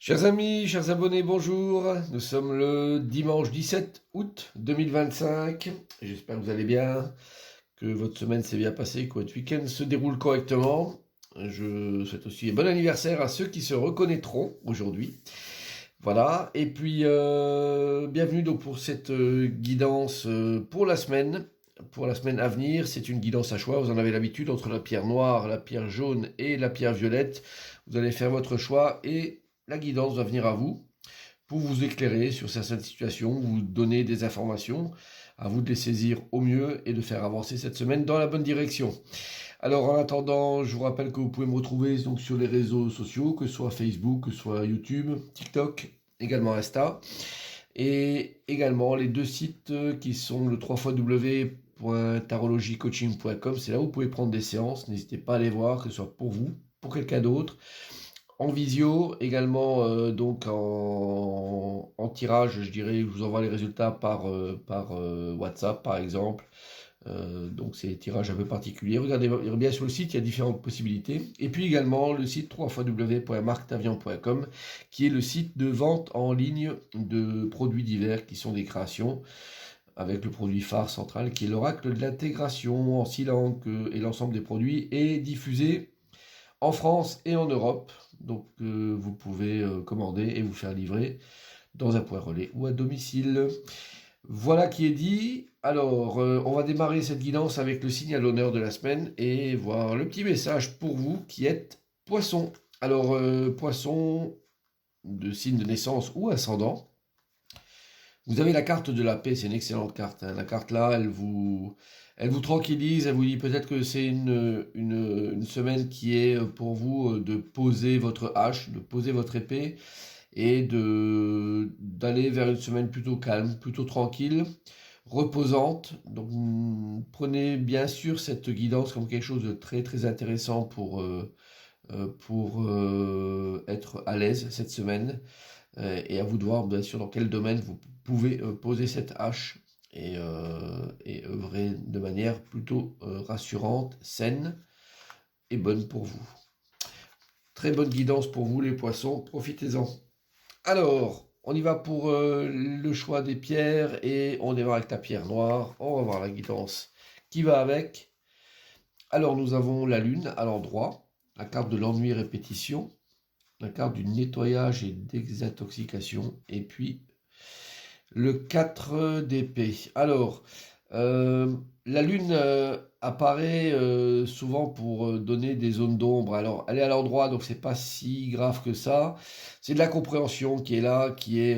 Chers amis, chers abonnés, bonjour. Nous sommes le dimanche 17 août 2025. J'espère que vous allez bien, que votre semaine s'est bien passée, que votre week-end se déroule correctement. Je souhaite aussi un bon anniversaire à ceux qui se reconnaîtront aujourd'hui. Voilà, et puis bienvenue donc pour cette guidance pour la semaine. Pour la semaine à venir, c'est une guidance à choix. Vous en avez l'habitude entre la pierre noire, la pierre jaune et la pierre violette. Vous allez faire votre choix et la guidance va venir à vous pour vous éclairer sur certaines situations, vous donner des informations, à vous de les saisir au mieux et de faire avancer cette semaine dans la bonne direction. Alors en attendant, je vous rappelle que vous pouvez me retrouver donc sur les réseaux sociaux, que ce soit Facebook, que ce soit YouTube, TikTok, également Insta, et également les deux sites qui sont le www.tarologycoaching.com. C'est là où vous pouvez prendre des séances, n'hésitez pas à aller voir, que ce soit pour vous, pour quelqu'un d'autre, en visio, également donc en tirage, je dirais, je vous envoie les résultats par WhatsApp par exemple. Donc c'est des tirages un peu particuliers. Regardez bien sur le site, il y a différentes possibilités. Et puis également le site www.marctavian.com qui est le site de vente en ligne de produits divers qui sont des créations, avec le produit phare central qui est l'oracle de l'intégration en 6 langues, et l'ensemble des produits est diffusé en France et en Europe. Donc vous pouvez commander et vous faire livrer dans un point relais ou à domicile. Voilà qui est dit. Alors, on va démarrer cette guidance avec le signe à l'honneur de la semaine et voir le petit message pour vous qui êtes poisson. Alors, poisson de signe de naissance ou ascendant. Vous avez la carte de la paix, c'est une excellente carte, hein. La carte là, elle vous tranquillise, elle vous dit peut-être que c'est une semaine qui est pour vous de poser votre hache, de poser votre épée et d'aller vers une semaine plutôt calme, plutôt tranquille, reposante. Donc prenez bien sûr cette guidance comme quelque chose de très très intéressant pour être à l'aise cette semaine. Et à vous de voir bien sûr dans quel domaine vous pouvez poser cette hache et œuvrer de manière plutôt rassurante, saine et bonne pour vous. Très bonne guidance pour vous les poissons, profitez-en. Alors, on y va pour le choix des pierres et on démarre avec la pierre noire. On va voir la guidance qui va avec. Alors nous avons la lune à l'endroit, la carte de l'ennui répétition, la carte du nettoyage et désintoxication, et puis le 4 d'épée. Alors, la lune apparaît souvent pour donner des zones d'ombre. Alors, elle est à l'endroit, donc c'est pas si grave que ça. C'est de la compréhension qui est là, qui est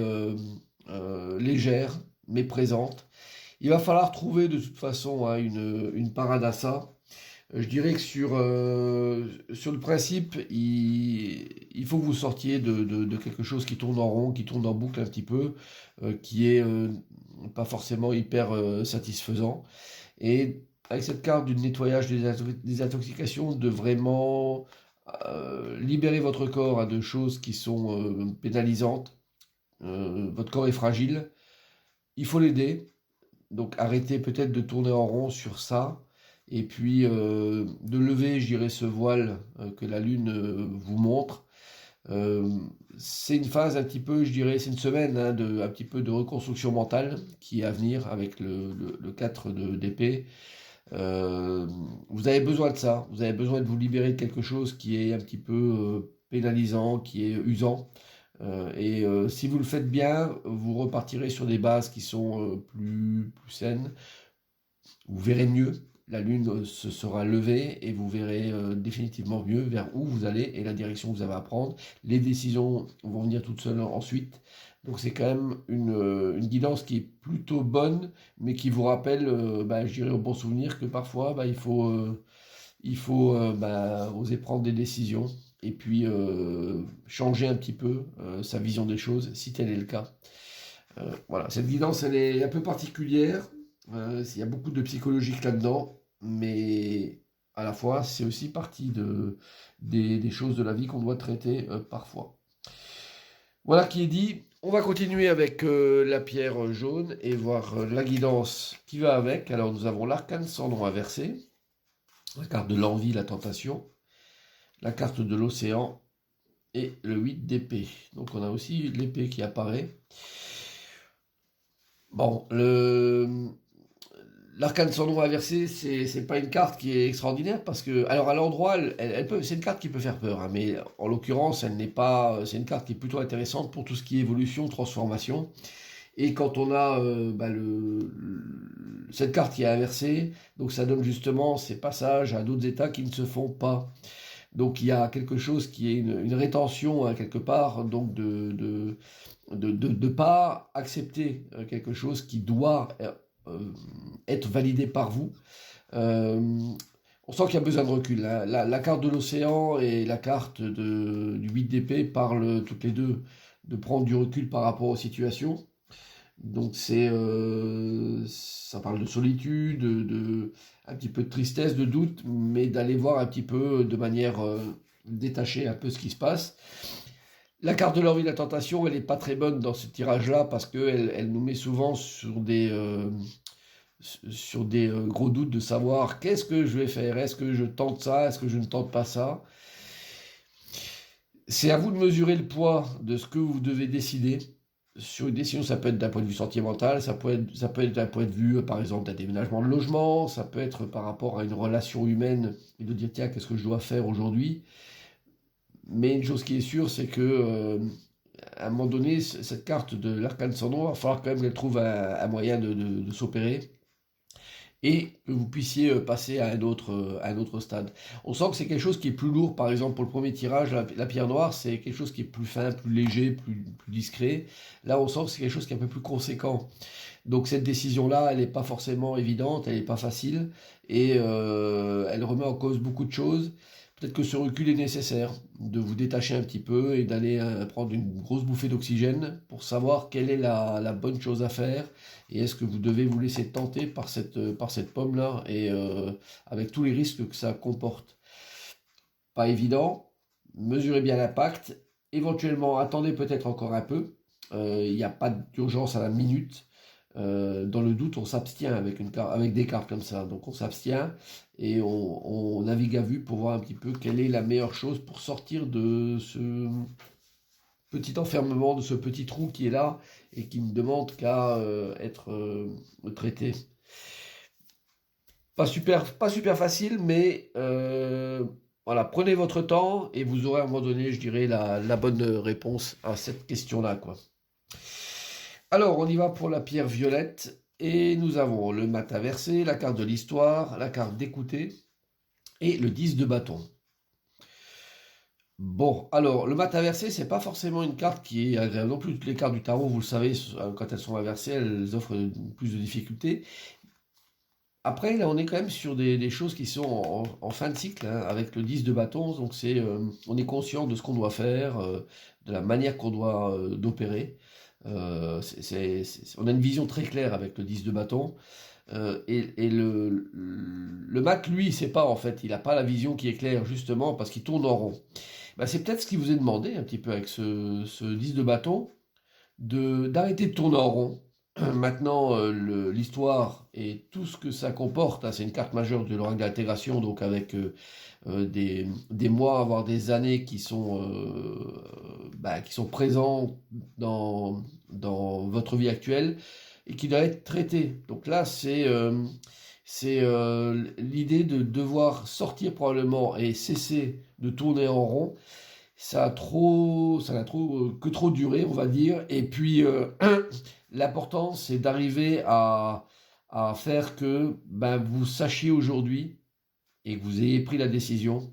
légère, mais présente. Il va falloir trouver de toute façon hein, une parade à ça. Je dirais que sur le principe, il faut que vous sortiez de quelque chose qui tourne en rond, qui tourne en boucle un petit peu, qui est pas forcément hyper satisfaisant. Et avec cette carte du nettoyage des intoxications, de vraiment libérer votre corps hein, de choses qui sont pénalisantes. Votre corps est fragile, il faut l'aider. Donc arrêtez peut-être de tourner en rond sur ça et puis de lever, je dirais, ce voile que la lune vous montre. Euh, c'est une phase un petit peu, je dirais, c'est une semaine hein, un petit peu de reconstruction mentale qui est à venir avec le 4 d'épée. Euh, vous avez besoin de ça, vous avez besoin de vous libérer de quelque chose qui est un petit peu pénalisant, qui est usant. Si vous le faites bien, vous repartirez sur des bases qui sont plus saines. Vous verrez mieux, la lune se sera levée et vous verrez définitivement mieux vers où vous allez et la direction que vous avez à prendre. Les décisions vont venir toutes seules ensuite. Donc c'est quand même une guidance qui est plutôt bonne, mais qui vous rappelle, je dirais au bon souvenir, que parfois il faut oser prendre des décisions et puis changer un petit peu sa vision des choses, si tel est le cas. Voilà, cette guidance, elle est un peu particulière. Il y a beaucoup de psychologique là-dedans, mais à la fois, c'est aussi partie des choses de la vie qu'on doit traiter parfois. Voilà qui est dit. On va continuer avec la pierre jaune et voir la guidance qui va avec. Alors, nous avons l'arcane cendron inversé, la carte de l'envie, la tentation, la carte de l'océan et le 8 d'épée. Donc on a aussi l'épée qui apparaît. Bon, l'arcane sans nom inversé, c'est pas une carte qui est extraordinaire parce que, alors à l'endroit, c'est une carte qui peut faire peur, hein, mais en l'occurrence, elle n'est pas, c'est une carte qui est plutôt intéressante pour tout ce qui est évolution, transformation. Et quand on a cette carte qui est inversée, donc ça donne justement ces passages à d'autres états qui ne se font pas. Donc il y a quelque chose qui est une rétention hein, quelque part, donc de pas accepter quelque chose qui doit être validé par vous. On sent qu'il y a besoin de recul. La carte de l'océan et la carte du 8 d'épée parlent toutes les deux de prendre du recul par rapport aux situations. Donc ça parle de solitude, un petit peu de tristesse, de doute, mais d'aller voir un petit peu de manière détachée un peu ce qui se passe. La carte de l'envie de la tentation, elle n'est pas très bonne dans ce tirage-là parce qu'elle nous met souvent sur des gros doutes de savoir qu'est-ce que je vais faire, est-ce que je tente ça, est-ce que je ne tente pas ça. C'est à vous de mesurer le poids de ce que vous devez décider. Sur une décision, ça peut être d'un point de vue sentimental, ça peut être d'un point de vue, par exemple, d'un déménagement de logement, ça peut être par rapport à une relation humaine et de dire, tiens, qu'est-ce que je dois faire aujourd'hui? Mais une chose qui est sûre, c'est que à un moment donné, cette carte de l'arcane sans nom, il va falloir quand même qu'elle trouve un moyen de s'opérer et que vous puissiez passer à un autre stade. On sent que c'est quelque chose qui est plus lourd, par exemple pour le premier tirage, la pierre noire, c'est quelque chose qui est plus fin, plus léger, plus discret. Là, on sent que c'est quelque chose qui est un peu plus conséquent. Donc cette décision-là, elle n'est pas forcément évidente, elle n'est pas facile, et elle remet en cause beaucoup de choses. Peut-être que ce recul est nécessaire, de vous détacher un petit peu et d'aller prendre une grosse bouffée d'oxygène pour savoir quelle est la bonne chose à faire et est-ce que vous devez vous laisser tenter par cette pomme-là et avec tous les risques que ça comporte. Pas évident, mesurez bien l'impact, éventuellement attendez peut-être encore un peu, il n'y a pas d'urgence à la minute. Dans le doute, on s'abstient avec des cartes comme ça. Donc on s'abstient et on navigue à vue pour voir un petit peu quelle est la meilleure chose pour sortir de ce petit enfermement, de ce petit trou qui est là et qui ne demande qu'à être traité. Pas super facile, mais voilà, prenez votre temps et vous aurez à un moment donné, je dirais, la bonne réponse à cette question-là, quoi. Alors, on y va pour la pierre violette, et nous avons le mat inversé, la carte de l'histoire, la carte d'écouter, et le 10 de bâton. Bon, alors, le mat inversé, c'est pas forcément une carte qui est agréable non plus. Toutes les cartes du tarot, vous le savez, quand elles sont inversées, elles offrent plus de difficultés. Après, là, on est quand même sur des choses qui sont en fin de cycle, hein, avec le 10 de bâton, donc on est conscient de ce qu'on doit faire, de la manière qu'on doit d'opérer. On a une vision très claire avec le 10 de bâton. Et le mat, lui, c'est pas en fait, il n'a pas la vision qui est claire justement parce qu'il tourne en rond. Ben, c'est peut-être ce qui vous est demandé un petit peu avec ce 10 de bâton, d'arrêter de tourner en rond. Maintenant, l'histoire et tout ce que ça comporte, hein, c'est une carte majeure de l'oracle d'intégration, donc avec des mois, voire des années qui sont présents dans votre vie actuelle et qui doivent être traités. Donc là, c'est l'idée de devoir sortir probablement et cesser de tourner en rond. Ça n'a que trop duré, on va dire. Et puis, l'important, c'est d'arriver à faire que vous sachiez aujourd'hui et que vous ayez pris la décision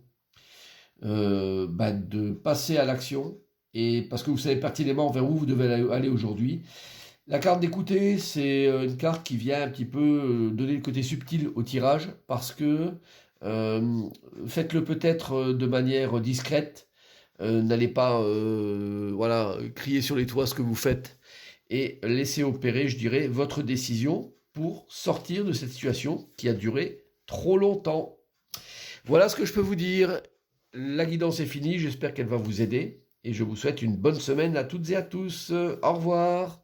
de passer à l'action, et parce que vous savez pertinemment vers où vous devez aller aujourd'hui. La carte d'écouter, c'est une carte qui vient un petit peu donner le côté subtil au tirage, parce que faites-le peut-être de manière discrète, n'allez pas crier sur les toits ce que vous faites, et laissez opérer, je dirais, votre décision pour sortir de cette situation qui a duré trop longtemps. Voilà ce que je peux vous dire. La guidance est finie, j'espère qu'elle va vous aider et je vous souhaite une bonne semaine à toutes et à tous. Au revoir.